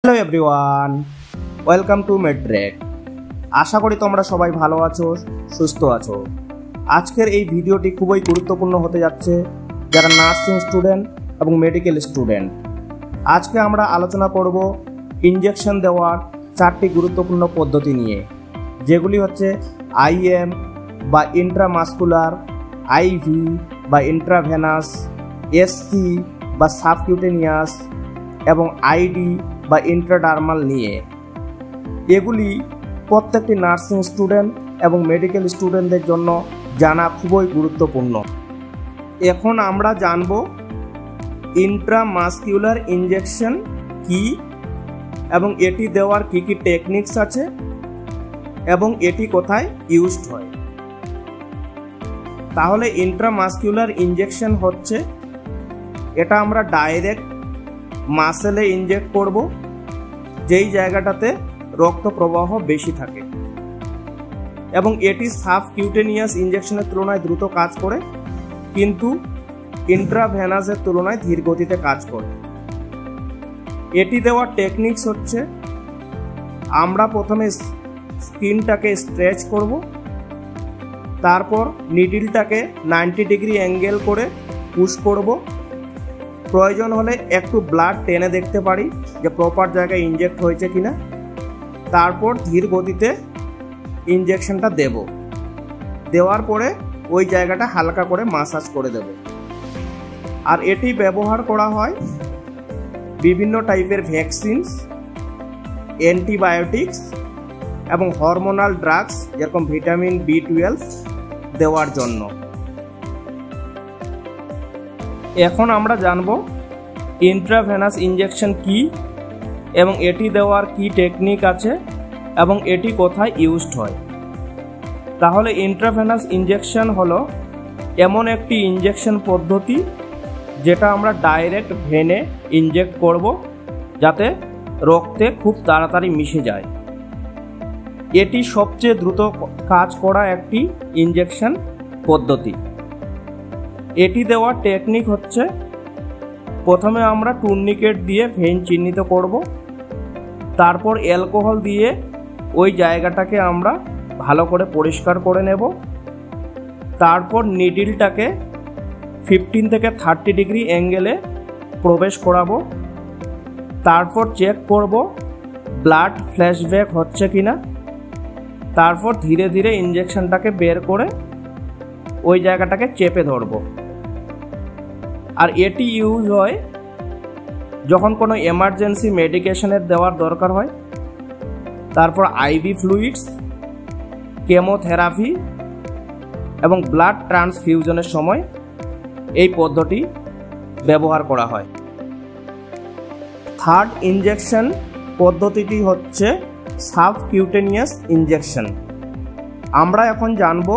Hello everyone, welcome to Medrec. আশা করি তোমরা সবাই ভালো আছো, সুস্থ আছো। আজকের এই ভিডিওটি খুবই গুরুত্বপূর্ণ হতে যাচ্ছে যারা নার্সিং স্টুডেন্ট এবং মেডিকেল স্টুডেন্ট। আজকে আমরা আলোচনা করব ইনজেকশন দেওয়ার 4টি গুরুত্বপূর্ণ পদ্ধতি নিয়ে, যেগুলি হচ্ছে আইএম বা ইন্ট্রামাসকুলার, আইভি বা ইন্ট্রাভেনাস, এসসি বা সাবকিউটেনিয়াস এবং আইডি বা ইন্ট্রাডার্মাল নিয়ে। এগুলি প্রত্যেকটি নার্সিং স্টুডেন্ট এবং মেডিকেল স্টুডেন্টদের জন্য জানা খুবই গুরুত্বপূর্ণ। এখন আমরা জানব ইন্ট্রামাসকুলার ইনজেকশন কি এবং এটি দেওয়ার কি কি টেকনিক্স আছে এবং এটি কোথায় ইউজড হয়। তাহলে ইন্ট্রামাসকুলার ইনজেকশন হচ্ছে, এটা আমরা ডাইরেক্ট মাসেলে ইনজেক্ট করব, যেই জায়গাটাতে রক্ত প্রবাহ বেশি থাকে, এবং এটি সাবকিউটেনিয়াস ইনজেকশনের তুলনায় দ্রুত কাজ করে, কিন্তু ইন্ট্রাভেনাসের তুলনায় ধীর গতিতে কাজ করে। এটি দেওয়ার টেকনিক্স হচ্ছে, আমরা প্রথমে স্কিনটাকে স্ট্রেচ করব, তারপর নিডলটাকে 90 ডিগ্রি অ্যাঙ্গেল করে পুশ করব। প্রয়োজন হলে একটু ব্লাড টেনে দেখতে পারি যে প্রপার জায়গায় ইনজেক্ট হয়েছে কিনা। তারপর ধীর গতিতে ইনজেকশনটা দেওয়ার পরে ওই জায়গাটা হালকা করে মাসাজ করে দেব। আর এটি ব্যবহার করা হয় বিভিন্ন টাইপের ভ্যাকসিনস, অ্যান্টিবায়োটিক্স এবং হরমোনাল ড্রাগস যেরকম ভিটামিন B12 দেওয়ার জন্য। এখন আমরা জানব ইন্ট্রাভেনাস ইনজেকশন কি এবং এটি দেওয়ার কি টেকনিক আছে এবং এটি কোথায় ইউজড হয়। তাহলে ইন্ট্রাভেনাস ইনজেকশন হলো এমন একটি ইনজেকশন পদ্ধতি যেটা আমরা ডাইরেক্ট ভেনে ইনজেক্ট করব, যাতে রক্তে খুব তাড়াতাড়ি মিশে যায়। এটি সবচেয়ে দ্রুত কাজ করা একটি ইনজেকশন পদ্ধতি। এটি দেওয়ার টেকনিক হচ্ছে, প্রথমে আমরা টুর্নিকেট দিয়ে ভেন চিহ্নিত করব, তারপর অ্যালকোহল দিয়ে ওই জায়গাটাকে আমরা ভালো করে পরিষ্কার করে নেব। তারপর নিডলটাকে 15 থেকে 30 ডিগ্রি অ্যাঙ্গেলে প্রবেশ করাবো। তারপর চেক করব ব্লাড ফ্ল্যাশব্যাক হচ্ছে কিনা। তারপর ধীরে ধীরে ইনজেকশনটাকে বের করে ওই জায়গাটাকে চেপে ধরব। আর এটি ইউজ হয় যখন কোনো এমার্জেন্সি মেডিকেশনের দেওয়ার দরকার হয়। তারপর আইভি ফ্লুইডস, কেমোথেরাপি এবং ব্লাড ট্রান্সফিউশনের সময় এই পদ্ধতি ব্যবহার করা হয়। থার্ড ইনজেকশন পদ্ধতিটি হচ্ছে সাবকিউটেনিয়াস ইনজেকশন। আমরা এখন জানব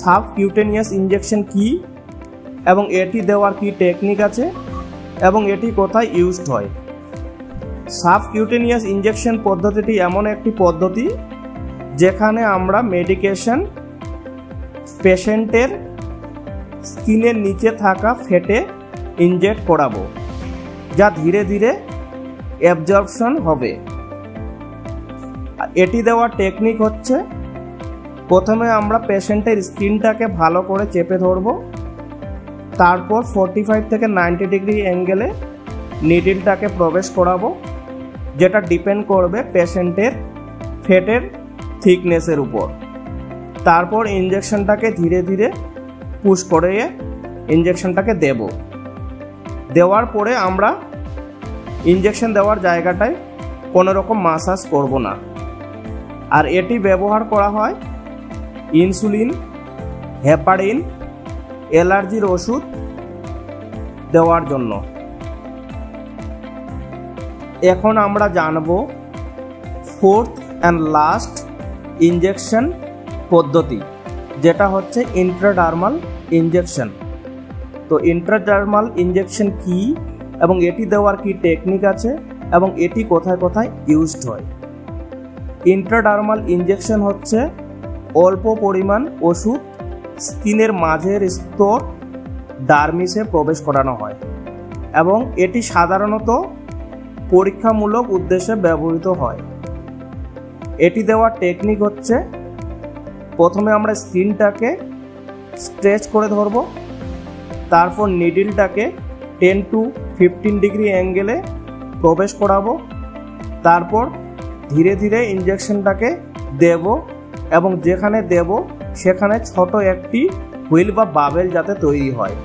সাবকিউটেনিয়াস ইনজেকশন কি এবং এটি দেওয়ার কি টেকনিক আছে এবং এটি কোথায় ইউজড হয়। সাবকিউটেনিয়াস ইনজেকশন পদ্ধতিটি এমন একটি পদ্ধতি যেখানে আমরা মেডিকেশন পেশেন্টের স্কিনের নিচে থাকা ফ্যাটে ইনজেক্ট করাবো, যা ধীরে ধীরে অ্যাবজর্পশন হবে। এটি দেওয়ার টেকনিক হচ্ছে, প্রথমে আমরা পেশেন্টের স্কিনটাকে ভালো করে চেপে ধরব, তারপর 45 থেকে 90 ডিগ্রি অ্যাঙ্গেলে নিডলটাকে প্রবেশ করাবো, যেটা ডিপেন্ড করবে পেশেন্টের ফ্যাটের থিকনেসের উপর। তারপর ইনজেকশনটাকে ধীরে ধীরে পুশ করে ইনজেকশনটাকে দেওয়ার পরে আমরা ইনজেকশন দেওয়ার জায়গাটায় কোনো রকম মাসাজ করব না। আর এটি ব্যবহার করা হয় ইনসুলিন, হেপারিন, অ্যালার্জির ওষুধ দেওয়ার জন্য। এখন আমরা জানব ফোর্থ অ্যান্ড লাস্ট ইনজেকশন পদ্ধতি, যেটা হচ্ছে ইন্ট্রাডার্মাল ইনজেকশন। তো ইন্ট্রাডার্মাল ইনজেকশন কি এবং এটি দেওয়ার কি টেকনিক আছে এবং এটি কোথায় কোথায় ইউজড হয়। ইন্ট্রাডার্মাল ইনজেকশন হচ্ছে অল্প পরিমাণ ওষুধ স্কিনের মাঝের স্তর ডার্মিসে প্রবেশ করানো হয় এবং এটি সাধারণত পরীক্ষামূলক উদ্দেশ্যে ব্যবহৃত হয়। এটি দেওয়ার টেকনিক হচ্ছে, প্রথমে আমরা স্ক্রিনটাকে স্ট্রেচ করে ধরব, তারপর নিডলটাকে 10 to 15 ডিগ্রি অ্যাঙ্গেলে প্রবেশ করাবো, তারপর ধীরে ধীরে ইঞ্জেকশনটাকে দেব এবং যেখানে দেব সেখানে ছোট একটি হুইল বা বাবেল যাতে তৈরি হয়।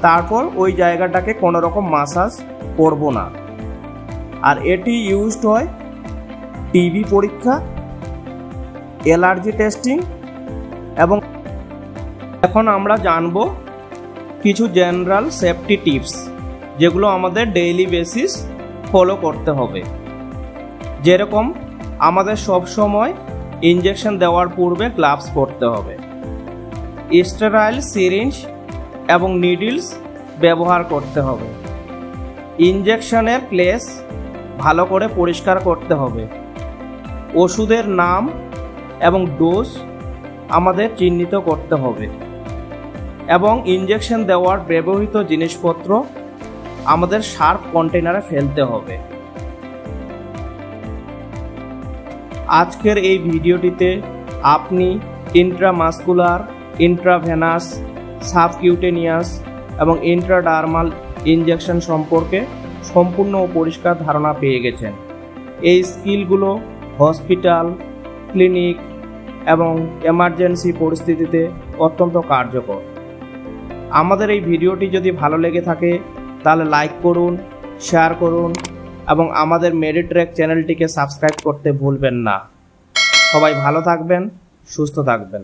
তারপর ওই জায়গাটাকে কোনো রকম মাসাজ করব না। আর এটি ইউজড হয় টিবি পরীক্ষা, অ্যালার্জি টেস্টিং এবং এখন আমরা জানব কিছু জেনারেল সেফটি টিপস যেগুলো আমাদের ডেইলি বেসিস ফলো করতে হবে। যেরকম আমাদের সব সময় ইঞ্জেকশন দেওয়ার পূর্বে গ্লাভস পরতে হবে, স্টেরাইল সিরিঞ্জ এবং নিডলস ব্যবহার করতে হবে, ইঞ্জেকশনের প্লেস ভালো করে পরিষ্কার করতে হবে, ওষুধের নাম এবং ডোজ আমাদের চিহ্নিত করতে হবে এবং ইঞ্জেকশন দেওয়ার ব্যবহৃত জিনিসপত্র আমাদের সার্ফ কন্টেনারে ফেলতে হবে। আজকের এই ভিডিওটিতে আপনি ইন্ট্রামাসকুলার, ইন্ট্রাভেনাস, সাবকিউটেনিয়াস এবং ইন্ট্রাডার্মাল ইঞ্জেকশন সম্পর্কে সম্পূর্ণ ও পরিষ্কার ধারণা পেয়ে গেছেন। এই স্কিলগুলো হসপিটাল, ক্লিনিক এবং এমার্জেন্সি পরিস্থিতিতে অত্যন্ত কার্যকর। আমাদের এই ভিডিওটি যদি ভালো লেগে থাকে তাহলে লাইক করুন, শেয়ার করুন এবং আমাদের মেডিট্র্যাক চ্যানেলটিকে সাবস্ক্রাইব করতে ভুলবেন না। সবাই ভালো থাকবেন, সুস্থ থাকবেন।